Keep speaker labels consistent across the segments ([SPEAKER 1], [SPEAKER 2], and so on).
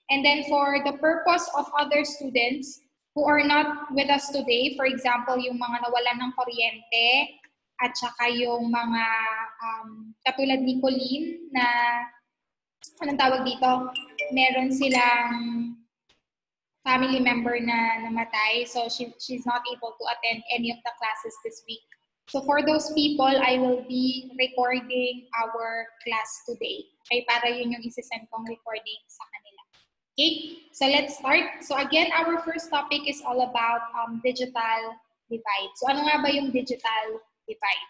[SPEAKER 1] And then for the purpose of other students who are not with us today, for example, yung mga nawalan ng kuryente, at saka yung mga katulad ni Colleen na, anong tawag dito, meron silang family member na namatay, so she's not able to attend any of the classes this week. So for those people, I will be recording our class today. Okay, para yun yung isisend kong recording sa kanila. Okay, so let's start. So again, our first topic is all about digital divide. So ano nga ba yung digital divide?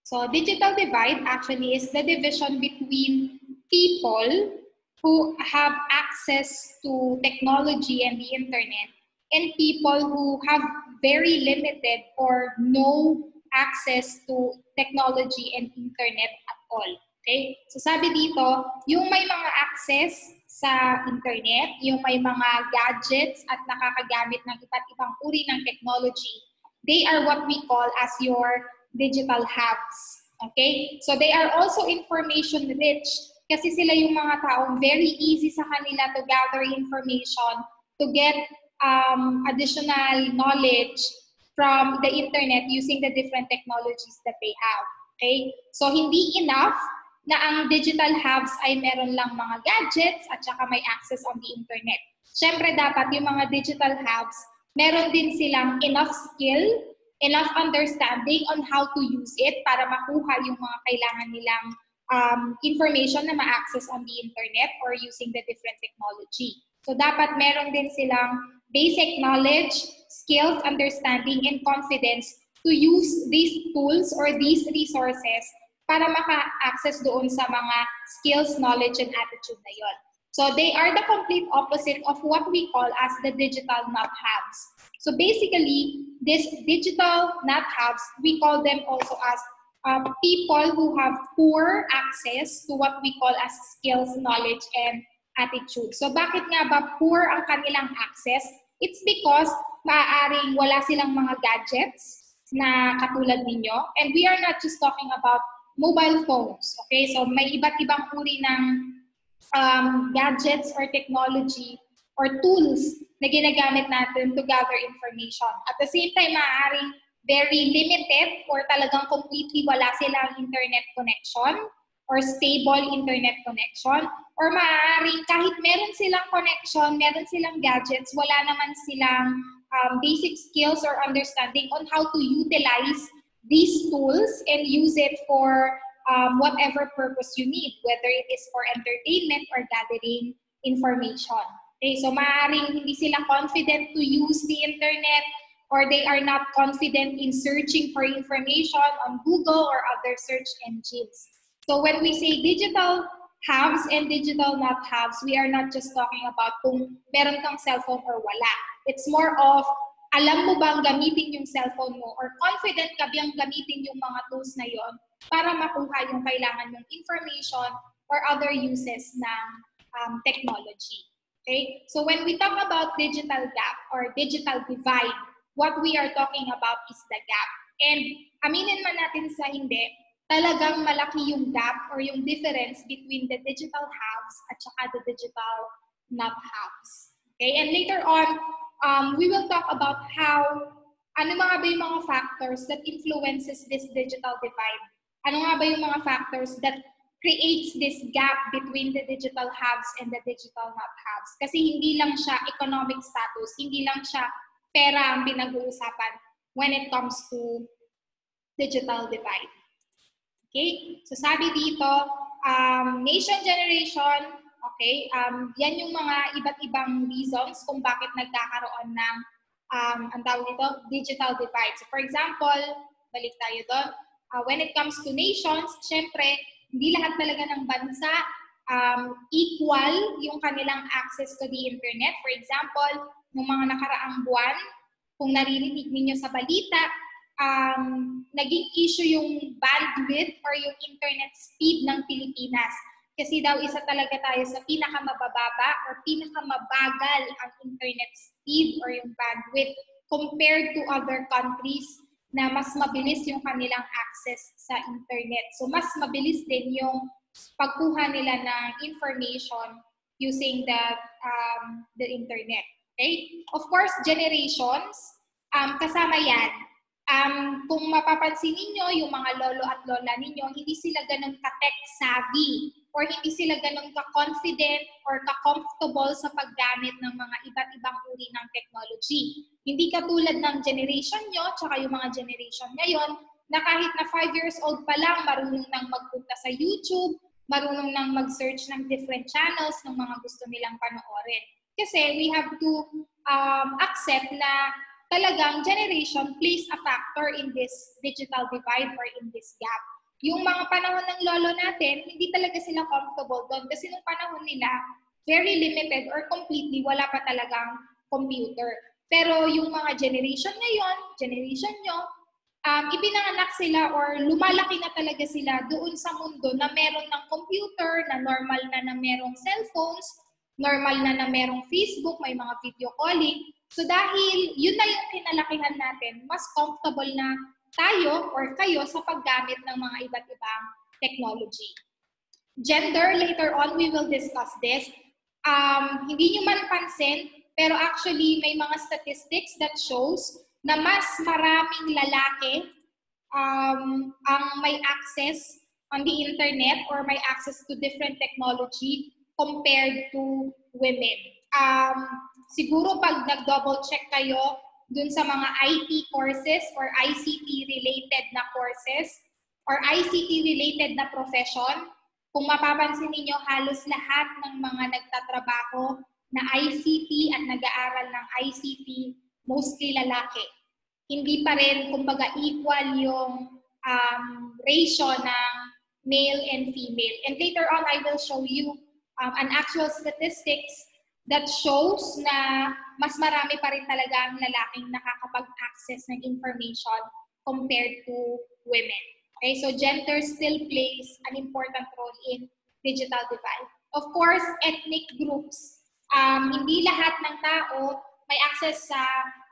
[SPEAKER 1] So digital divide actually is the division between people who have access to technology and the internet and people who have very limited or no access to technology and internet at all. Okay? So sabi dito, yung may mga access sa internet, yung may mga gadgets at nakakagamit ng iba't ibang uri ng technology, they are what we call as your digital haves. Okay? So they are also information rich kasi sila yung mga taong very easy sa kanila to gather information, to get additional knowledge from the internet using the different technologies that they have. Okay? So hindi enough na ang digital haves ay meron lang mga gadgets at saka may access on the internet. Siyempre dapat yung mga digital haves, meron din silang enough skill, enough understanding on how to use it para makuha yung mga kailangan nilang information na ma-access on the internet or using the different technology. So dapat meron din silang basic knowledge, skills, understanding, and confidence to use these tools or these resources para maka-access doon sa mga skills, knowledge, and attitude na yon. So they are the complete opposite of what we call as the digital not-haves. So basically, this digital not-haves, we call them also as people who have poor access to what we call as skills, knowledge, and attitude. So bakit nga ba poor ang kanilang access? It's because maaaring wala silang mga gadgets na katulad ninyo. And we are not just talking about mobile phones. Okay, so may iba't ibang uri ng gadgets or technology or tools na ginagamit natin to gather information. At the same time, maaaring very limited or talagang completely wala silang internet connection or stable internet connection, or maaaring kahit meron silang connection, meron silang gadgets, wala naman silang basic skills or understanding on how to utilize these tools and use it for whatever purpose you need, whether it is for entertainment or gathering information. Okay, so maaaring hindi sila confident to use the internet, or they are not confident in searching for information on Google or other search engines. So when we say digital haves and digital not haves, we are not just talking about kung meron kang cellphone or wala. It's more of, alam mo bang gamitin yung cellphone mo, or confident ka bang gamitin yung mga tools na yon para makuha yung kailangan mong information or other uses ng technology. Okay? So when we talk about digital gap or digital divide, what we are talking about is the gap. And aminin man natin sa hindi, talagang malaki yung gap or yung difference between the digital haves at saka the digital not haves. Okay? And later on, we will talk about how, ano mga ba yung mga factors that influences this digital divide? Ano nga ba yung mga factors that creates this gap between the digital haves and the digital not haves? Kasi hindi lang siya economic status, hindi lang siya pera ang pinag-uusapan when it comes to digital divide. Okay? So sabi dito, nation generation, okay, yan yung mga iba't ibang reasons kung bakit nagkakaroon ng, ang tawag dito, digital divide. So for example, balik tayo doon, when it comes to nations, syempre, hindi lahat talaga ng bansa equal yung kanilang access to the internet. For example, ng mga nakaraang buwan, kung naririnig ninyo sa balita, naging issue yung bandwidth or yung internet speed ng Pilipinas. Kasi daw isa talaga tayo sa pinakamabababa or pinakamabagal ang internet speed or yung bandwidth compared to other countries na mas mabilis yung kanilang access sa internet. So mas mabilis din yung pagkuha nila ng information using the internet. Okay? Of course, generations, kasama yan. Kung mapapansin ninyo, yung mga lolo at lola ninyo, hindi sila ganun ka-tech savvy or hindi sila ganun ka-confident or ka-comfortable sa paggamit ng mga iba't ibang uri ng technology. Hindi katulad ng generation nyo, tsaka yung mga generation ngayon, na kahit na 5 years old pa lang, marunong nang magpunta sa YouTube, marunong nang mag-search ng different channels ng mga gusto nilang panoorin. Kasi we have to accept na talagang generation plays a factor in this digital divide or in this gap. Yung mga panahon ng lolo natin, hindi talaga sila comfortable doon kasi nung panahon nila, very limited or completely wala pa talagang computer. Pero yung mga generation ngayon, generation nyo, ipinanganak sila or lumalaki na talaga sila doon sa mundo na meron ng computer, na normal na merong cellphones, normal na merong Facebook, may mga video calling. So dahil yun na yung kinalakihan natin, mas comfortable na tayo or kayo sa paggamit ng mga iba't ibang technology. Gender, later on we will discuss this. Hindi nyo man pansin, pero actually may mga statistics that shows na mas maraming lalaki ang may access on the internet or may access to different technology compared to women. Siguro pag nag-double check kayo dun sa mga IT courses or ICT-related na courses or ICT-related na profession, kung mapapansin niyo halos lahat ng mga nagtatrabaho na ICT at nag-aaral ng ICT, mostly lalaki. Hindi pa rin, kumbaga, equal yung ratio ng male and female. And later on, I will show you an actual statistics that shows na mas marami pa rin talaga ang lalaking nakakapag-access ng information compared to women. Okay, so gender still plays an important role in digital divide. Of course, ethnic groups. Hindi lahat ng tao may access sa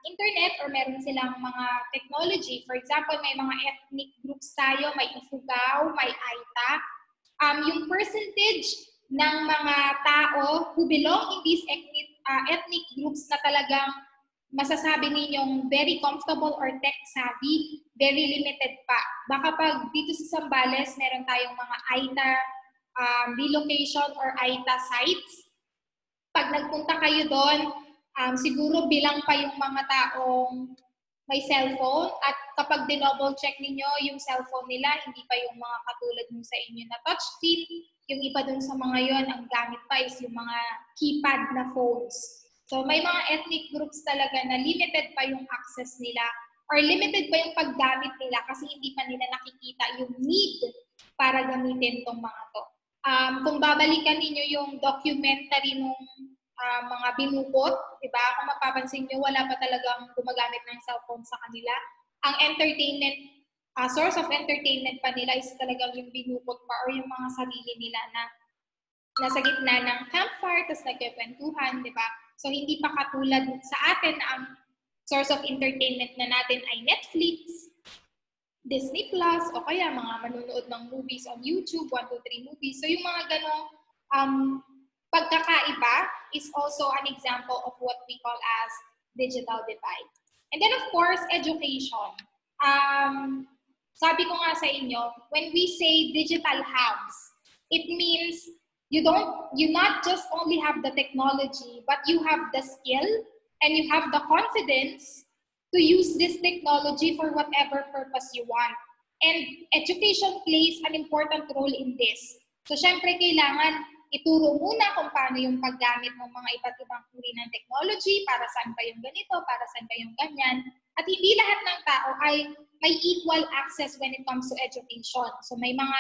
[SPEAKER 1] internet or meron silang mga technology. For example, may mga ethnic groups tayo, may Ifugao, may Aita. Yung percentage ng mga tao who belong in these ethnic groups na talagang masasabi ninyong very comfortable or tech-savvy, very limited pa. Baka pag dito sa Zambales, meron tayong mga Aita relocation or Aita sites. Pag nagpunta kayo doon, siguro bilang pa yung mga taong may cellphone at kapag dinouble check ninyo yung cellphone nila, hindi pa yung mga katulad nung sa inyo na touchscreen. Yung iba dun sa mga yon, ang gamit pa is yung mga keypad na phones. So may mga ethnic groups talaga na limited pa yung access nila or limited pa yung paggamit nila kasi hindi pa nila nakikita yung need para gamitin tong mga to. Kung babalikan ninyo yung documentary nung mga binukot, diba? Kung mapapansin nyo, wala pa talagang gumagamit ng cellphone sa kanila. Ang entertainment, source of entertainment pa nila is talagang yung binukot pa or yung mga sarili nila na nasa gitna ng campfire, tapos nagkikwentuhan, di ba? So, hindi pa katulad sa atin na ang source of entertainment na natin ay Netflix, Disney Plus, o kaya mga manunood ng movies on YouTube, 1, 2, 3 movies. So, yung mga ganong pagkakaiba is also an example of what we call as digital divide. And then, of course, education. Sabi ko nga sa inyo, when we say digital hubs, it means you not just only have the technology, but you have the skill and you have the confidence to use this technology for whatever purpose you want. And education plays an important role in this. So, syempre, kailangan ituro muna kung paano yung paggamit ng mga iba't ibang uri ng technology, para saan ba yung ganito, para saan ba yung ganyan. At hindi lahat ng tao ay may equal access when it comes to education. So may mga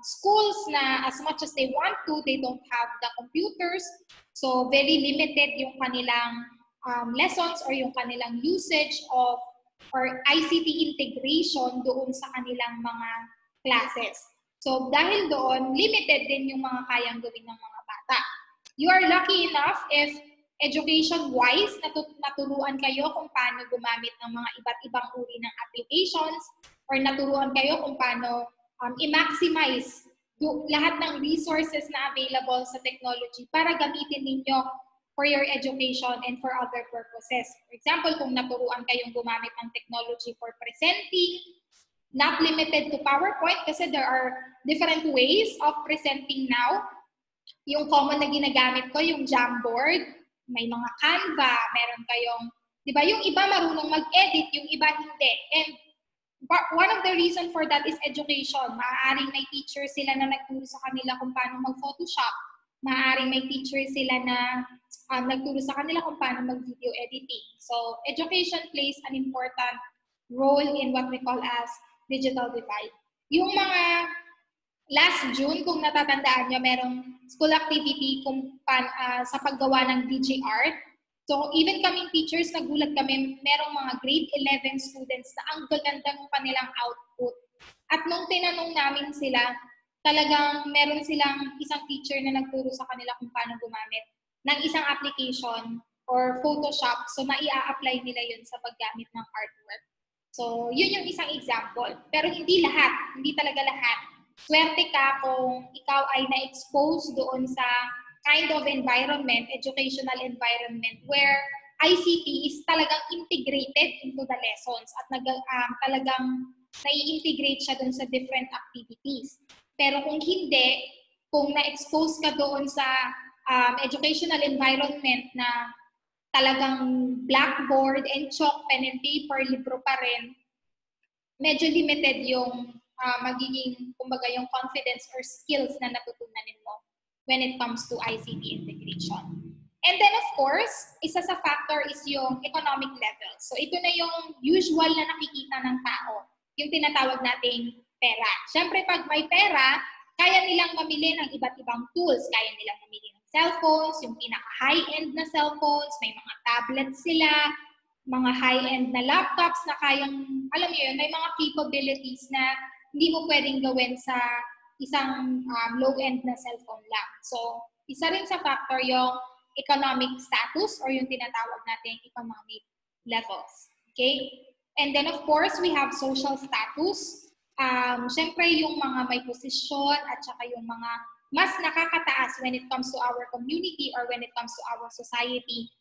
[SPEAKER 1] schools na as much as they want to, they don't have the computers. So very limited yung kanilang lessons or yung kanilang usage of or ICT integration doon sa kanilang mga classes. So dahil doon, limited din yung mga kayang gawin ng mga bata. You are lucky enough if education-wise, naturuan kayo kung paano gumamit ng mga iba't ibang uri ng applications or naturuan kayo kung paano i-maximize lahat ng resources na available sa technology para gamitin ninyo for your education and for other purposes. For example, kung naturuan kayong gumamit ng technology for presenting, not limited to PowerPoint kasi there are different ways of presenting now. Yung common na ginagamit ko, yung Jamboard, may mga Canva, meron kayong, di ba, yung iba marunong mag-edit, yung iba hindi. And one of the reason for that is education. Maaaring may teacher sila na nagturo sa kanila kung paano mag-Photoshop. Maaaring may teacher sila na nagturo sa kanila kung paano mag-video editing. So, education plays an important role in what we call as digital divide. Yung mga last June, kung natatandaan nyo, merong school activity sa paggawa ng DJ art. So, even kaming teachers, nagulat kami, merong mga grade 11 students na ang gaganda ng kanilang output. At nung tinanong namin sila, talagang meron silang isang teacher na nagturo sa kanila kung paano gumamit ng isang application or Photoshop. So, naia-apply nila yun sa paggamit ng artwork. So, yun yung isang example. Pero hindi lahat, hindi talaga lahat. Swerte ka kung ikaw ay na-expose doon sa kind of environment, educational environment, where ICT is talagang integrated into the lessons at talagang nai-integrate siya doon sa different activities. Pero kung hindi, kung na-expose ka doon sa educational environment na talagang blackboard and chalk, pen and paper, libro pa rin, medyo limited yung magiging, kumbaga, yung confidence or skills na natutunan mo when it comes to ICT integration. And then, of course, isa sa factor is yung economic level. So, ito na yung usual na nakikita ng tao, yung tinatawag nating pera. Siyempre, pag may pera, kaya nilang mamili ng iba't ibang tools. Kaya nilang mamili ng cellphones, yung pinaka-high-end na cellphones, may mga tablets sila, mga high-end na laptops na kayang, alam mo yun, may mga capabilities na hindi mo pwedeng gawin sa isang low-end na cellphone lang. So, isa rin sa factor yung economic status or yung tinatawag natin economic levels. Okay? And then, of course, we have social status. Siyempre, yung mga may posisyon at saka yung mga mas nakakataas when it comes to our community or when it comes to our society.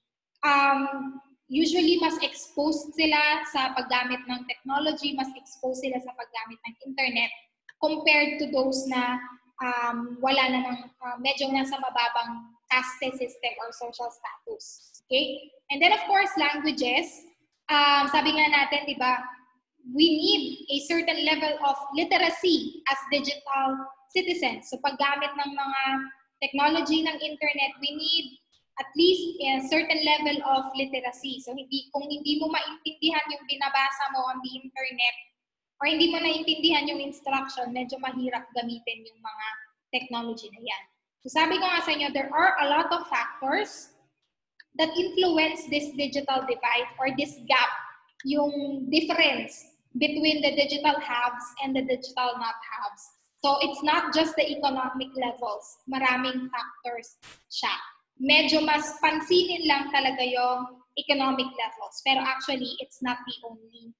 [SPEAKER 1] Usually, mas exposed sila sa paggamit ng technology, mas exposed sila sa paggamit ng internet compared to those na wala namang medyo nasa mababang caste system or social status. Okay? And then, of course, languages. Sabi nga natin, di ba, we need a certain level of literacy as digital citizens. So, paggamit ng mga technology ng internet, we need at least a certain level of literacy. So, kung hindi mo maintindihan yung binabasa mo on the internet, or hindi mo naintindihan yung instruction, medyo mahirap gamitin yung mga technology na yan. So sabi ko nga sa inyo, there are a lot of factors that influence this digital divide or this gap, yung difference between the digital haves and the digital not haves. So it's not just the economic levels, maraming factors siya. Medyo mas pansinin lang talaga yung economic levels, pero actually, it's not the only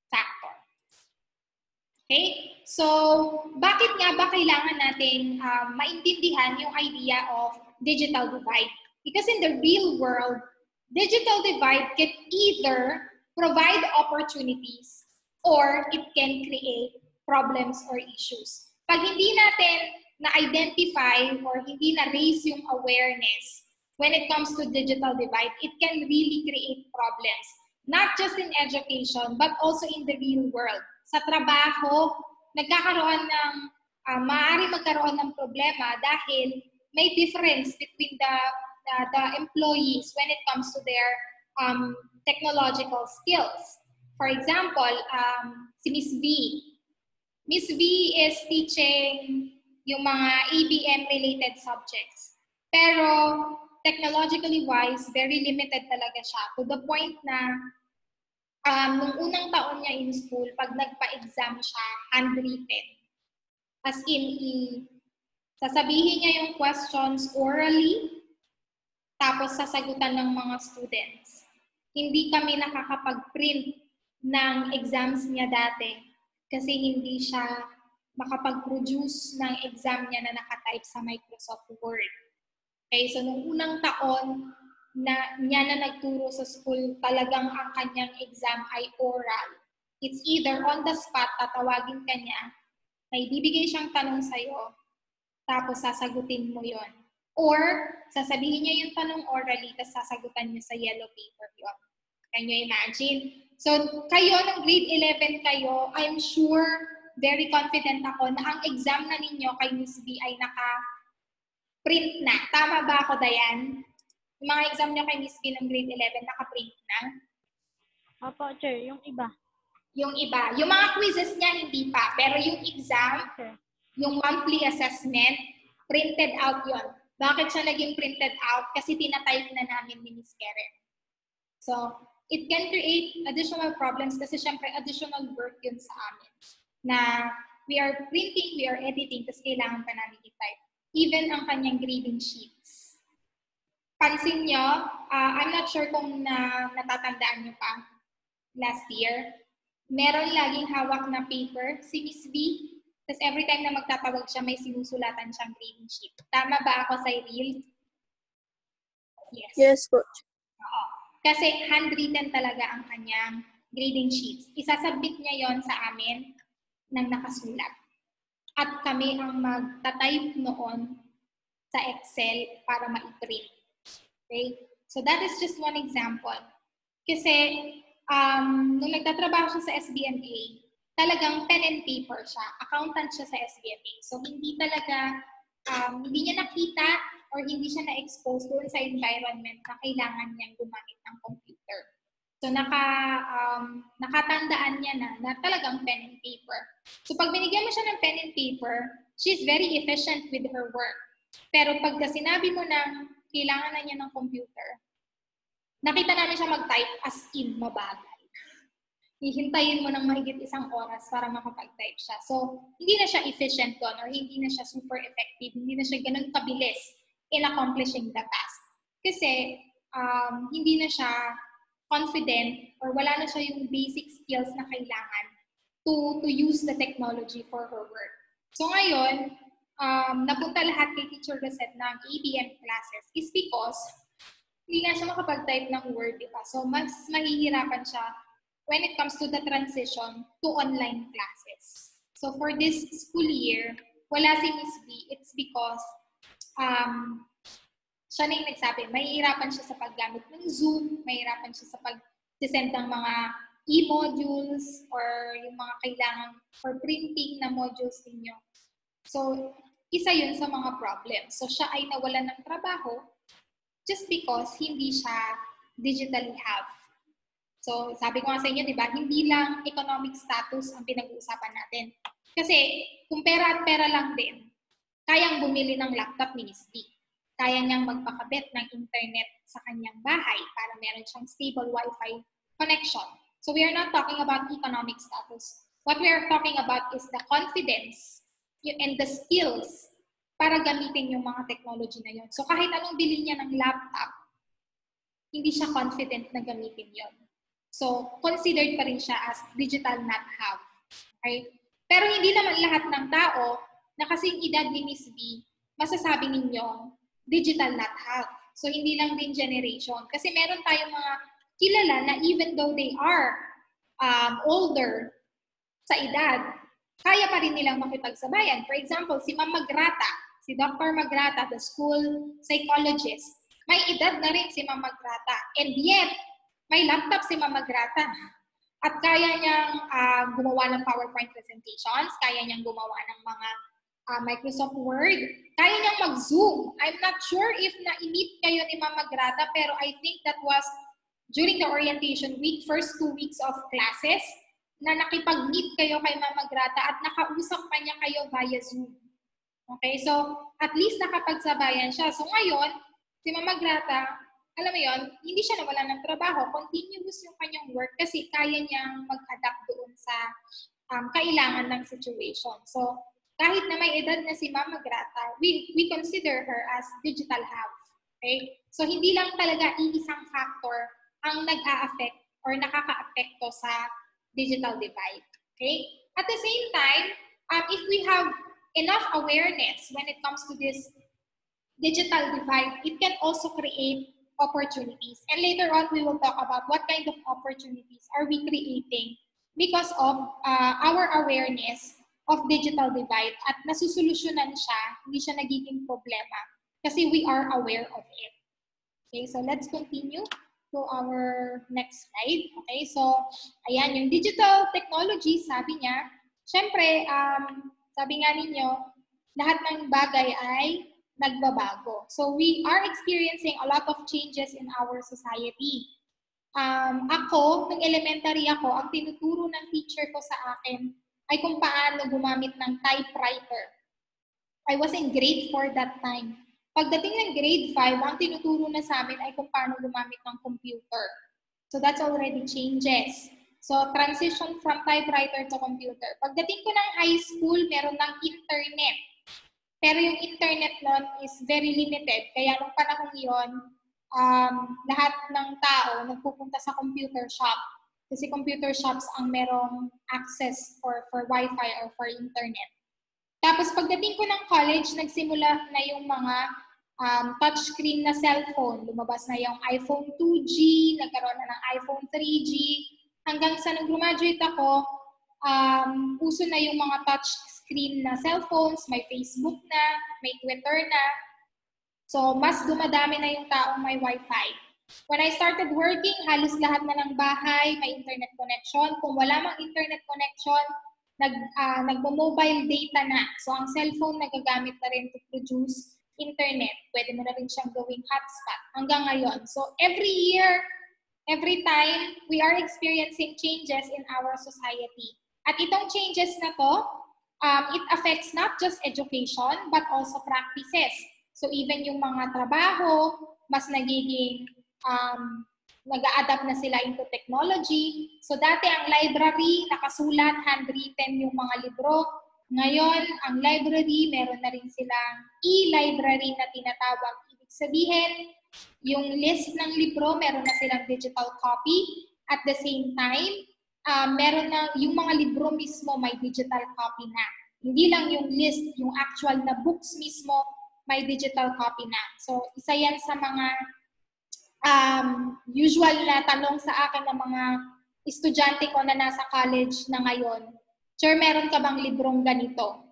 [SPEAKER 1] factor. Okay? So, bakit nga ba kailangan natin maintindihan yung idea of digital divide? Because in the real world, digital divide can either provide opportunities or it can create problems or issues. Pag hindi natin na-identify or hindi na-raise yung awareness when it comes to digital divide, it can really create problems. Not just in education, but also in the real world. Sa trabaho, nagkakaroon ng, maaari magkaroon ng problema dahil may difference between the employees when it comes to their technological skills. For example, si Miss V. Miss V is teaching yung mga ABM-related subjects. Pero technologically wise, very limited talaga siya to the point na nung unang taon niya in school, pag nagpa-exam siya, handwritten. As in, sasabihin niya yung questions orally, tapos sasagutan ng mga students. Hindi kami nakakapag-print ng exams niya dati kasi hindi siya makapag-produce ng exam niya na nakatype sa Microsoft Word. Okay, so nung unang taon na niya na nagturo sa school, talagang ang kanyang exam ay oral. It's either on the spot, tatawagin ka niya, may bibigay siyang tanong sa'yo, tapos sasagutin mo yon. Or, sasabihin niya yung tanong orally, tapos sasagutan niya sa yellow paper yon. Can you imagine? So, kayo, ng grade 11 kayo, I'm sure, very confident ako na ang exam na ninyo kay Miss B ay naka-print na. Tama ba ako, Dayan? Yung mga exam niyo kay Miss B ng grade 11, naka-print na?
[SPEAKER 2] Opo, sir. Yung iba.
[SPEAKER 1] Yung iba. Yung mga quizzes niya, hindi pa. Pero yung exam,
[SPEAKER 2] Okay.
[SPEAKER 1] yung monthly assessment, printed out yon. Bakit siya naging printed out? Kasi tinatype na namin ni Miss Karen. So, it can create additional problems kasi syempre additional work yun sa amin. Na we are printing, we are editing, tapos kailangan pa namin i-type. Even ang kanyang grading sheets. Pansin nyo, I'm not sure kung natatandaan nyo pa last year, meron laging hawak na paper si Miss B. Tapos every time na magtatawag siya, may sinusulatan siyang grading sheet. Tama ba ako, Cyril? Yes.
[SPEAKER 3] Yes, coach.
[SPEAKER 1] Oo. Kasi handwritten talaga ang kanyang grading sheets. Isasubmit niya yon sa amin ng nakasulat. At kami ang magta-type noon sa Excel para ma-print. Okay? So that is just one example. Kasi nung nagtatrabaho siya sa SBMA, talagang pen and paper siya. Accountant siya sa SBMA. So hindi talaga, hindi niya nakita or hindi siya na-expose doon sa environment na kailangan niyang gumamit ng computer. So nakatandaan niya na talagang pen and paper. So pag binigyan mo siya ng pen and paper, she's very efficient with her work. Pero pagka sinabi mo na kailangan na niya ng computer, nakita namin siya mag-type as in mabagal. Hihintayin mo ng mahigit 1 oras para makapag-type siya. So, hindi na siya efficient doon or hindi na siya super effective. Hindi na siya ganun kabilis in accomplishing the task. Kasi, hindi na siya confident or wala na siya yung basic skills na kailangan to use the technology for her work. So, ngayon, napunta lahat kay Teacher Rosette ng ABM classes is because hindi nga siya makapag-type ng Word, diba? So, mas mahihirapan siya when it comes to the transition to online classes. So, for this school year, wala si Miss B. It's because siya na yung nagsabi, mahihirapan siya sa paggamit ng Zoom, mahihirapan siya sa pag-send ng mga e-modules or yung mga kailangan for printing na modules ninyo. So, isa yun sa mga problems. So, siya ay nawalan ng trabaho just because hindi siya digitally have. So, sabi ko nga sa inyo, di ba, hindi lang economic status ang pinag-uusapan natin. Kasi, kung pera at pera lang din, kayang bumili ng laptop ni Miss B. Kaya niyang magpakabit ng internet sa kanyang bahay para meron siyang stable Wi-Fi connection. So, we are not talking about economic status. What we are talking about is the confidence and the skills para gamitin yung mga technology na yun. So, kahit anong bili niya ng laptop, hindi siya confident na gamitin yun. So, considered pa rin siya as digital not have. Okay? Pero hindi naman lahat ng tao na kasing edad ni Miss B, masasabi ninyong digital not have. So, hindi lang din generation. Kasi meron tayong mga kilala na even though they are older sa edad, kaya pa rin nilang makipagsabayan. For example, si Ma'am Magrata, si Dr. Magrata, the school psychologist, may edad na rin si Ma'am Magrata. And yet, may laptop si Ma'am Magrata. At kaya niyang gumawa ng PowerPoint presentations, kaya niyang gumawa ng mga Microsoft Word, kaya niyang mag-Zoom. I'm not sure if na-meet kayo ni Ma'am Magrata, pero I think that was during the orientation week, first 2 weeks of classes, na nakipag-meet kayo kay Ma'am Magrata at nakausap pa niya kayo via Zoom. Okay, so at least nakapagsabayan siya. So ngayon, si Ma'am Magrata, alam mo yon, hindi siya nawala ng trabaho. Continuous yung kanyang work kasi kaya niyang mag-adapt doon sa kailangan ng situation. So, kahit na may edad na si Ma'am Magrata, we consider her as digital have. Okay? So, hindi lang talaga iisang factor ang nag-a-affect or nakaka-apekto sa digital divide. Okay? At the same time, if we have enough awareness when it comes to this digital divide, it can also create opportunities. And later on, we will talk about what kind of opportunities are we creating because of our awareness of digital divide at nasusolusyonan siya, hindi siya nagiging problema kasi we are aware of it. Okay, so let's continue to our next slide. Okay, so ayan, yung digital technology, sabi niya, syempre, sabi nga ninyo, lahat ng bagay ay nagbabago. So we are experiencing a lot of changes in our society. Ako, nung elementary ako, ang tinuturo ng teacher ko sa akin ay kung paano gumamit ng typewriter. I was in grade 4 that time. Pagdating ng grade 5, ang tinuturo na sa amin ay kung paano gumamit ng computer. So that's already changes. So transition from typewriter to computer. Pagdating ko ng high school, meron ng internet. Pero yung internet nun is very limited. Kaya nung panahon yon, lahat ng tao nagpupunta sa computer shop. Kasi computer shops ang merong access for Wi-Fi or for internet. Tapos pagdating ko ng college, nagsimula na yung mga touchscreen na cellphone. Lumabas na yung iPhone 2G, nagkaroon na ng iPhone 3G. Hanggang sa nung graduate ako, uso na yung mga touchscreen na cellphones, may Facebook na, may Twitter na. So, mas dumadami na yung taong may Wi-Fi. When I started working, halos lahat na ng bahay may internet connection. Kung wala mang internet connection, nagmo-mobile data na. So, ang cellphone nagagamit na rin to produce internet. Pwede mo na rin siyang gawing hotspot hanggang ngayon. So, every year, every time, we are experiencing changes in our society. At itong changes na to, it affects not just education, but also practices. So, even yung mga trabaho, mas nagiging nag-a-adapt na sila into technology. So dati ang library, nakasulat, handwritten yung mga libro. Ngayon, ang library, meron na rin silang e-library na tinatawag. Ibig sabihin, yung list ng libro, meron na silang digital copy. At the same time, meron na yung mga libro mismo may digital copy na. Hindi lang yung list, yung actual na books mismo, may digital copy na. So, isa yan sa mga usual na tanong sa akin ng mga estudyante ko na nasa college na ngayon. Sir, meron ka bang librong ganito?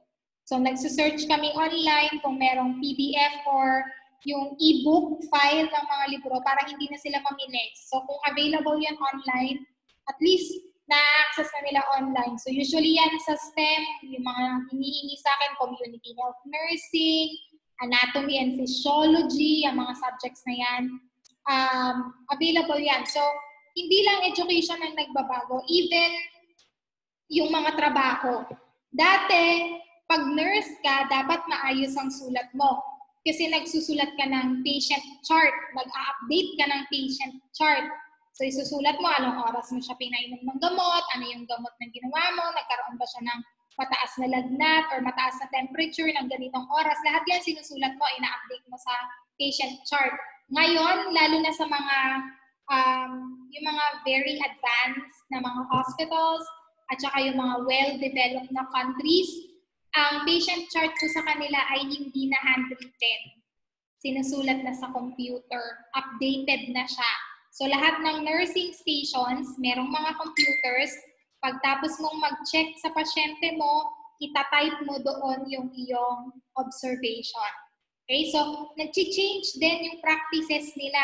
[SPEAKER 1] So, nagsusearch kami online kung merong PDF or yung e-book file ng mga libro para hindi na sila mamili. So, kung available yan online, at least na-access na nila online. So, usually yan sa STEM, yung mga hinihingi sa akin, community health nursing, anatomy and physiology, ang mga subjects na yan, available yan. So, hindi lang education ang nagbabago, even yung mga trabaho. Dati, pag nurse ka, dapat maayos ang sulat mo. Kasi nagsusulat ka ng patient chart, nag-a-update ka ng patient chart. So, isusulat mo anong oras mo siya pinainom ng gamot, ano yung gamot na ginawa mo, nagkaroon ba siya ng mataas na lagnat or mataas na temperature ng ganitong oras. Lahat yan sinusulat mo, ina-update mo sa patient chart. Ngayon, lalo na sa mga yung mga very advanced na mga hospitals at saka yung mga well-developed na countries, ang patient chart ko sa kanila ay hindi na handwritten. Sinusulat na sa computer. Updated na siya. So lahat ng nursing stations, merong mga computers. Pagtapos mong mag-check sa pasyente mo, itatype mo doon yung iyong observation. Okay, so nag-change din yung practices nila.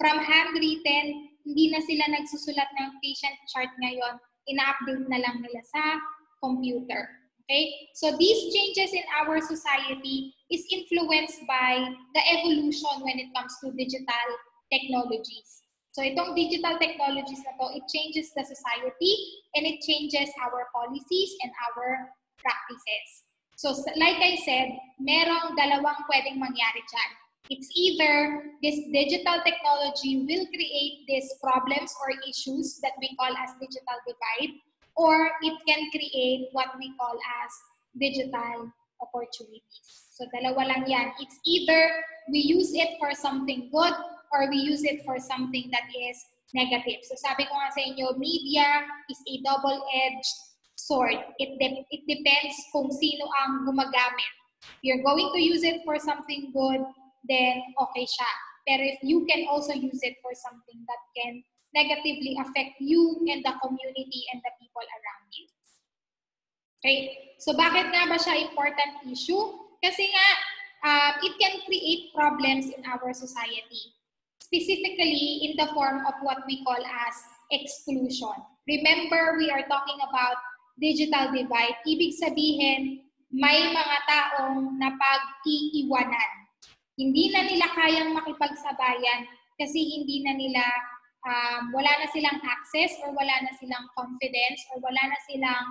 [SPEAKER 1] From handwritten, hindi na sila nagsusulat ng patient chart ngayon. Ina-update na lang nila sa computer. Okay, so these changes in our society is influenced by the evolution when it comes to digital technologies. So itong digital technologies na to, it changes the society and it changes our policies and our practices. So like I said, merong dalawang pwedeng mangyari dyan. It's either this digital technology will create these problems or issues that we call as digital divide, or it can create what we call as digital opportunities. So dalawa lang yan. It's either we use it for something good or we use it for something that is negative. So sabi ko nga sa inyo, media is a double-edged sword. It depends kung sino ang gumagamit. If you're going to use it for something good, then okay siya. Pero if you can also use it for something that can negatively affect you and the community and the people around you. Okay? So bakit nga ba siya important issue? Kasi nga, it can create problems in our society. Specifically in the form of what we call as exclusion. Remember, we are talking about digital divide. Ibig sabihin, may mga taong napag-iiwanan. Hindi na nila kayang makipagsabayan kasi hindi na nila, wala na silang access or wala na silang confidence or wala na silang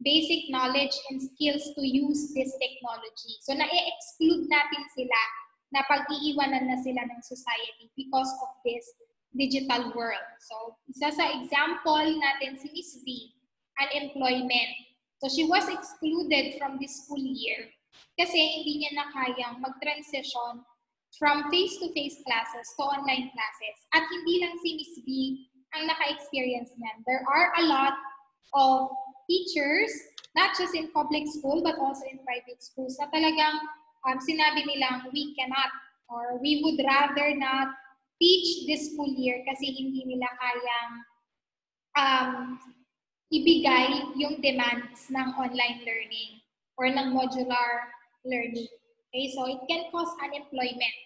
[SPEAKER 1] basic knowledge and skills to use this technology. So, na-exclude natin sila na pag-iiwanan na sila ng society because of this digital world. So, isa sa example natin si Miss V, unemployment. So, she was excluded from this school year kasi hindi niya na kayang mag-transition from face-to-face classes to online classes. At hindi lang si Miss V ang naka-experience niyan. There are a lot of teachers, not just in public school, but also in private schools, na talagang sinabi nilang we cannot or we would rather not teach this school year kasi hindi nila kayang ibigay yung demands ng online learning or ng modular learning. Okay, so it can cause unemployment.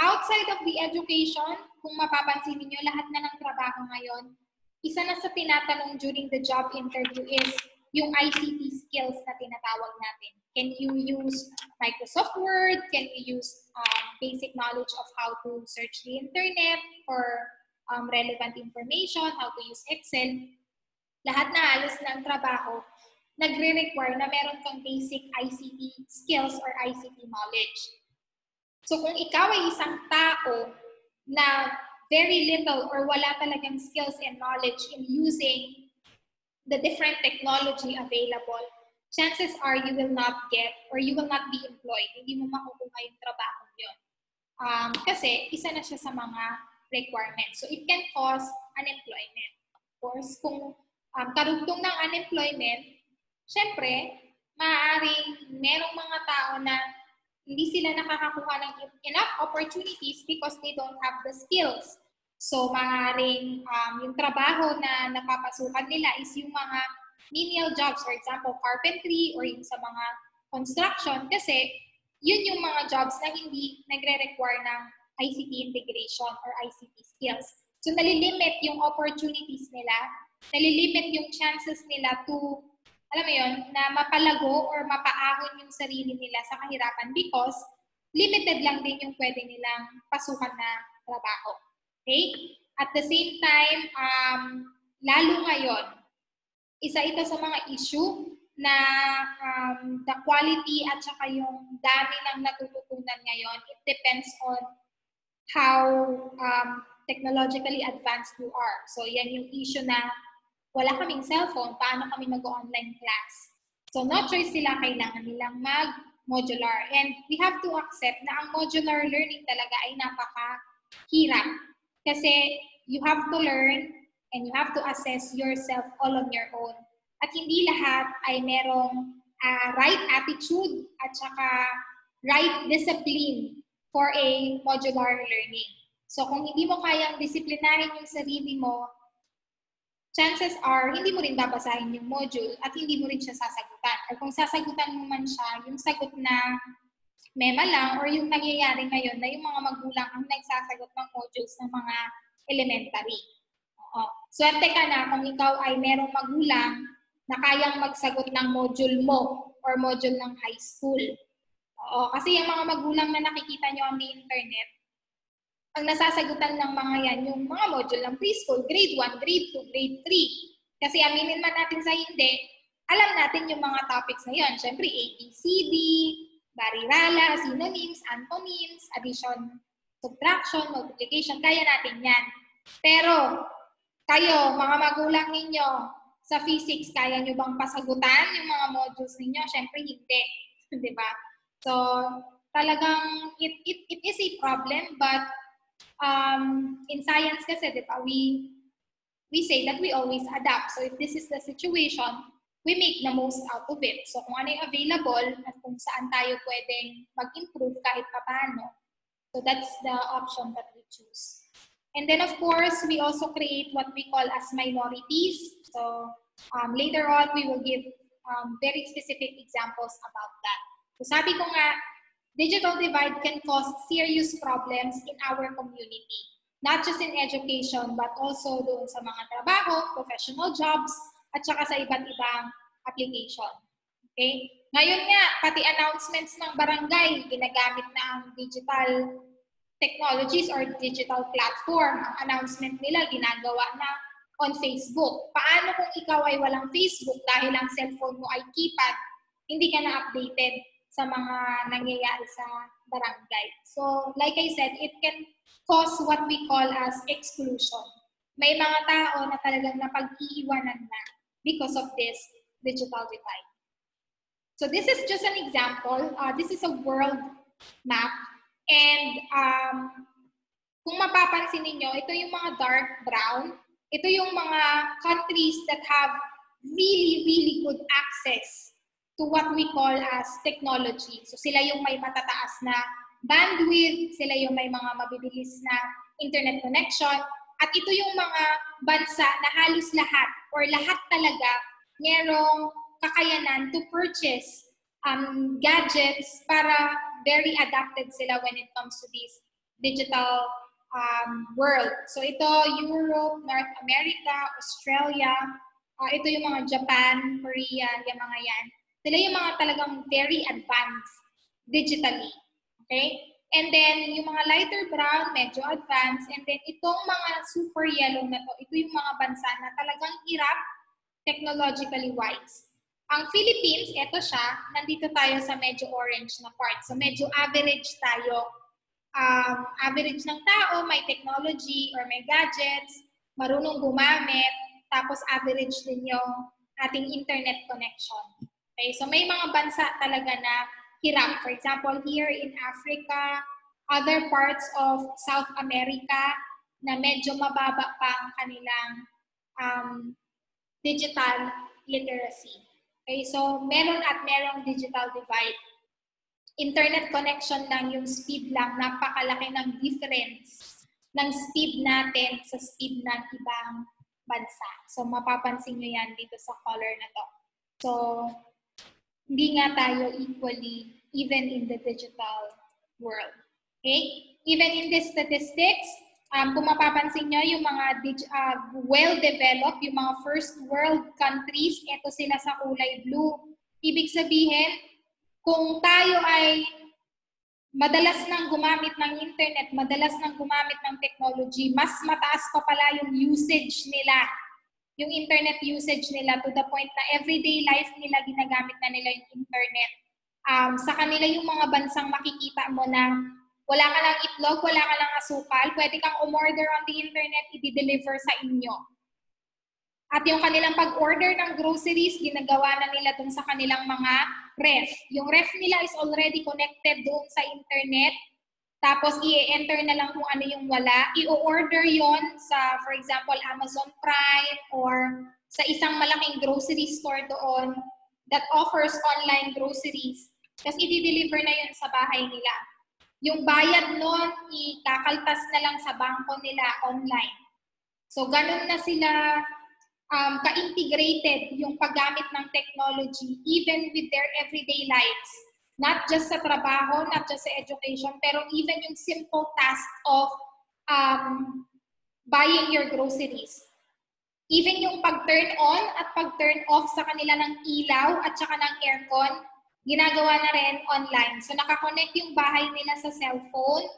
[SPEAKER 1] Outside of the education, kung mapapansin niyo lahat na ng trabaho ngayon, isa na sa tinatanong during the job interview is yung ICT skills na tinatawag natin. Can you use Microsoft Word? Can you use basic knowledge of how to search the internet for relevant information, how to use Excel? Lahat na halos ng trabaho nagre-require na meron kang basic ICT skills or ICT knowledge. So kung ikaw ay isang tao na very little or wala talagang skills and knowledge in using the different technology available, chances are you will not get or you will not be employed. Hindi mo makukuha yung trabaho yun. Kasi isa na siya sa mga requirements. So it can cause unemployment. Of course, kung karugtong ng unemployment, syempre, maaaring merong mga tao na hindi sila nakakakuha ng enough opportunities because they don't have the skills. So, maaaring yung trabaho na napapasukan nila is yung mga menial jobs, for example, carpentry or yung sa mga construction kasi yun yung mga jobs na hindi nagre-require ng ICT integration or ICT skills. So, nalilimit yung opportunities nila, nalilimit yung chances nila to, alam mo yun, na mapalago or mapaahon yung sarili nila sa kahirapan because limited lang din yung pwede nilang pasukan na trabaho. Okay? At the same time, lalo ngayon, isa ito sa mga issue na the quality at saka yung dami ng natututunan ngayon, it depends on how technologically advanced you are. So yan yung issue na wala kaming cellphone, paano kami mag-online class? So no choice sila, kailangan nilang mag-modular. And we have to accept na ang modular learning talaga ay napakahirap. Kasi you have to learn and you have to assess yourself all on your own. At hindi lahat ay merong right attitude at saka right discipline for a modular learning. So kung hindi mo kayang disiplinahin yung sarili mo, chances are, hindi mo rin babasahin yung module at hindi mo rin siya sasagutan. Or kung sasagutan mo man siya, yung sagot na mema lang or yung nangyayari ngayon na yung mga magulang ang nagsasagot ng modules ng mga elementary. Swerte ka na kung ikaw ay merong magulang na kayang magsagot ng module mo or module ng high school. Kasi yung mga magulang na nakikita nyo on the internet, ang nasasagutan ng mga yan, yung mga module ng preschool, grade 1, grade 2, grade 3. Kasi aminin man natin sa hindi, alam natin yung mga topics na yun. Siyempre, ABCD, barirala, synonyms, antonyms, addition, subtraction, multiplication, kaya natin yan. Pero, kayo, mga magulang ninyo, sa physics, kaya nyo bang pasagutan yung mga modules ninyo? Siyempre, hindi. Diba? So, talagang, it is a problem, but in science kasi, di ba, we say that we always adapt. So if this is the situation, we make the most out of it. So kung ano yung available at kung saan tayo pwedeng mag-improve kahit papaano. So that's the option that we choose. And then of course, we also create what we call as minorities. So later on, we will give very specific examples about that. So sabi ko nga, digital divide can cause serious problems in our community. Not just in education, but also doon sa mga trabaho, professional jobs, at saka sa iba't ibang application. Okay? Ngayon nga, pati announcements ng barangay, ginagamit na ang digital technologies or digital platform. Ang announcement nila, ginagawa na on Facebook. Paano kung ikaw ay walang Facebook dahil ang cellphone mo ay keypad, hindi ka na updated sa mga nangyayari sa barangay. So, like I said, it can cause what we call as exclusion. May mga tao na talagang napag-iiwanan na because of this digital divide. So, this is just an example. This is a world map. And kung mapapansin ninyo, ito yung mga dark brown. Ito yung mga countries that have really, really good access to what we call as technology. So sila yung may matataas na bandwidth, sila yung may mga mabibilis na internet connection, at ito yung mga bansa na halos lahat or lahat talaga merong kakayanan to purchase gadgets para very adapted sila when it comes to this digital world. So ito, Europe, North America, Australia, ito yung mga Japan, Korea, yung mga yan. Sila yung mga talagang very advanced digitally. Okay? And then, yung mga lighter brown, medyo advanced. And then, itong mga super yellow na to, ito yung mga bansa na talagang hirap technologically wise. Ang Philippines, ito siya, nandito tayo sa medyo orange na part. So, medyo average tayo. Average ng tao, may technology or may gadgets, marunong gumamit, tapos average din yung ating internet connection. Okay, so may mga bansa talaga na hirap. For example, here in Africa, other parts of South America na medyo mababa pa ang kanilang digital literacy. Okay, so meron at merong digital divide. Internet connection lang, yung speed lang, napakalaki ng difference ng speed natin sa speed ng ibang bansa. So mapapansin nyo yan dito sa color na to. So, hindi nga tayo equally even in the digital world. Okay? Even in the statistics, kung mapapansin nyo, yung mga well-developed, yung mga first world countries, ito sila sa kulay blue. Ibig sabihin, kung tayo ay madalas nang gumamit ng internet, madalas nang gumamit ng technology, mas mataas pa pala yung usage nila, yung internet usage nila to the point na everyday life nila, ginagamit na nila yung internet. Sa kanila yung mga bansang makikita mo na wala ka ng itlog, wala ka ng asukal, pwede kang umorder on the internet, i-deliver sa inyo. At yung kanilang pag-order ng groceries, ginagawa na nila dun sa kanilang mga ref. Yung ref nila is already connected doon sa internet. Tapos, i-enter na lang kung ano yung wala. I-order yon sa, for example, Amazon Prime or sa isang malaking grocery store doon that offers online groceries. Tapos, i-deliver na yun sa bahay nila. Yung bayad nun, ikakaltas na lang sa bangko nila online. So, ganun na sila ka-integrated yung paggamit ng technology even with their everyday lives. Not just sa trabaho, not just sa education, pero even yung simple task of buying your groceries. Even yung pag-turn on at pag-turn off sa kanila ng ilaw at saka ng aircon, ginagawa na rin online. So nakakonect yung bahay nila sa cellphone,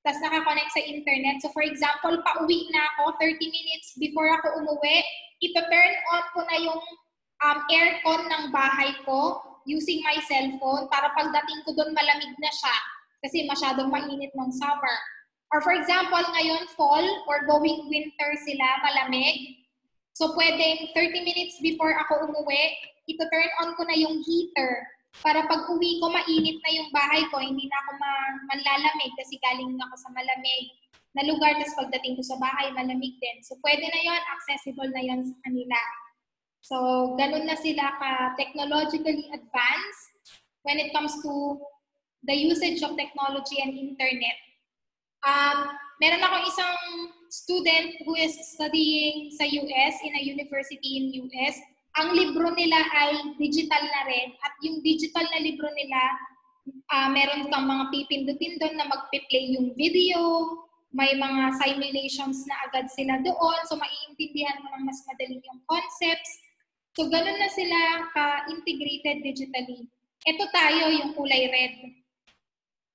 [SPEAKER 1] tapos nakakonect sa internet. So for example, pauwi na ako 30 minutes before ako umuwi, ito-turn on ko na yung aircon ng bahay ko using my cellphone para pagdating ko doon malamig na siya kasi masyadong mainit ng summer. Or for example, ngayon fall or going winter sila, malamig. So pwedeng 30 minutes before ako umuwi, ito-turn on ko na yung heater para pag uwi ko, mainit na yung bahay ko, hindi na ako manlalamig kasi galing na ako sa malamig na lugar, tapos pagdating ko sa bahay, malamig din. So pwede na yon, accessible na yon sa kanila. So, ganun na sila ka-technologically advanced when it comes to the usage of technology and internet. Meron akong isang student who is studying sa US, in a university in US. Ang libro nila ay digital na rin. At yung digital na libro nila, meron kang mga pipindutin doon na magpi-play yung video, may mga simulations na agad sila doon, so maiintindihan mo ng mas madali yung concepts. So, ganun na sila ka-integrated digitally. Ito tayo, yung kulay red.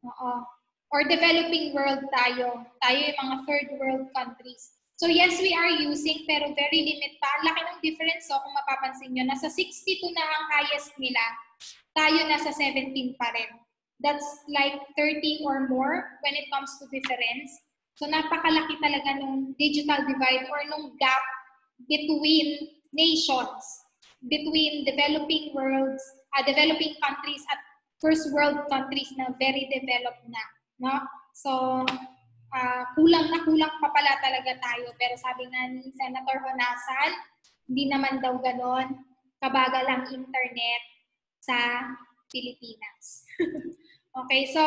[SPEAKER 1] Oo. Or developing world tayo. Tayo yung mga third world countries. So, yes, we are using, pero very limit pa. Ang laki ng difference, so, kung mapapansin nyo, nasa 62 na ang highest nila, tayo nasa 17 pa rin. That's like 30 or more when it comes to difference. So, napakalaki talaga nung digital divide or nung gap between nations, between developing worlds, developing countries at first world countries na very developed na. No? So, kulang na kulang pa pala talaga tayo. Pero sabi nga ni Senator Honasan, hindi naman daw ganon. Kabagal ang internet sa Pilipinas. Okay, so